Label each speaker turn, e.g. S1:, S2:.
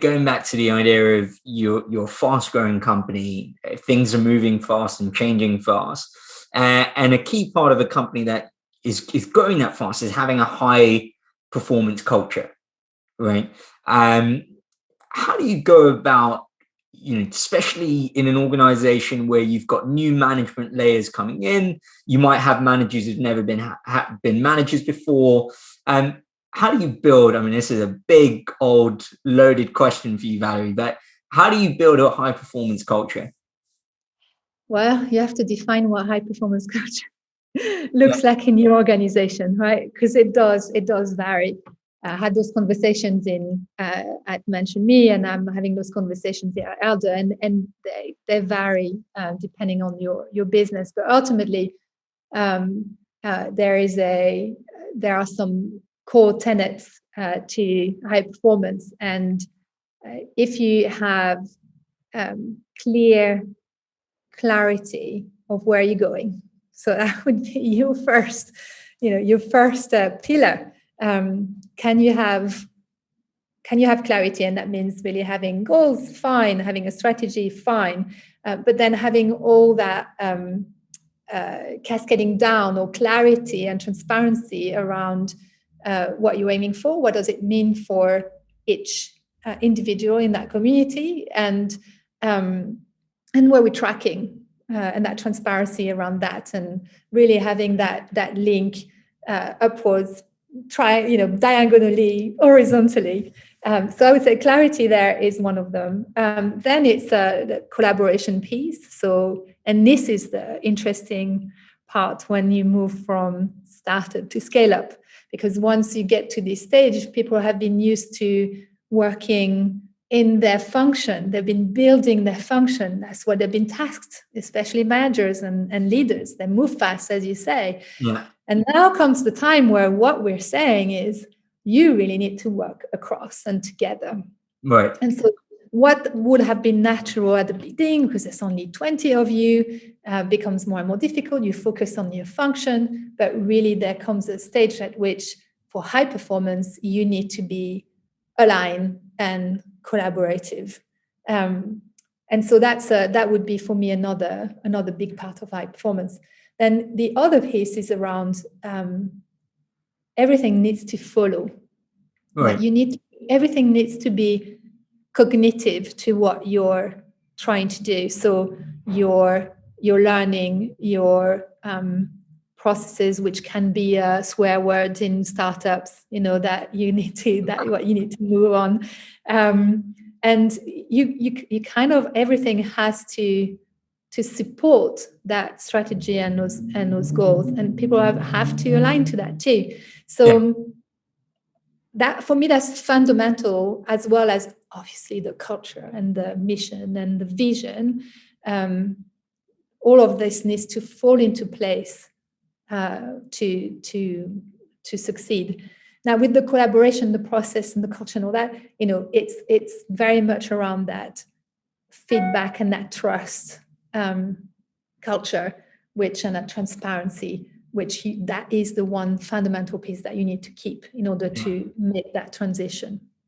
S1: going back to the idea of your fast growing company, things are moving fast and changing fast. And a key part of a company that is growing that fast is having a high performance culture, right? How do you go about, especially in an organization where you've got new management layers coming in, you might have managers who've never been managers before. How do you build? I mean, this is a big, old, loaded question for you, Valerie, but how do you build a high performance culture?
S2: Well, you have to define what high performance culture looks like in your organization, right? Because it does vary. I had those conversations at Mention Me, and I'm having those conversations at Elder, and they vary depending on your business. But ultimately, there are some core tenets to high performance, and if you have clarity of where you're going, so that would be your first pillar. Can you have clarity? And that means really having goals, fine, having a strategy, fine, but then having all that cascading down, or clarity and transparency around what you're aiming for. What does it mean for each individual in that community, and where we're tracking, and that transparency around that, and really having that link upwards, diagonally, horizontally. So I would say clarity there is one of them. Then it's the collaboration piece. So, and this is the interesting part when you move from startup to scale up, because once you get to this stage, people have been used to working in their function. They've been building their function. That's what they've been tasked, especially managers and leaders. They move fast, as you say.
S1: Yeah.
S2: And now comes the time where what we're saying is you really need to work across and together.
S1: Right.
S2: And so what would have been natural at the beginning, because there's only 20 of you, becomes more and more difficult. You focus on your function, but really there comes a stage at which, for high performance, you need to be aligned and collaborative. And so that would be, for me, another big part of high performance. Then the other piece is around everything needs to follow.
S1: Right.
S2: Like everything needs to be cognitive to what you're trying to do. So your learning, your processes, which can be swear words in startups, that what you need to move on, and you kind of, everything has to support that strategy and those goals, and people have to align to that too. So that, for me, that's fundamental, as well as obviously the culture and the mission and the vision. All of this needs to fall into place to succeed. Now, with the collaboration, the process, and the culture, and all that, it's very much around that feedback and that trust culture, and that transparency, that is the one fundamental piece that you need to keep in order to make that transition.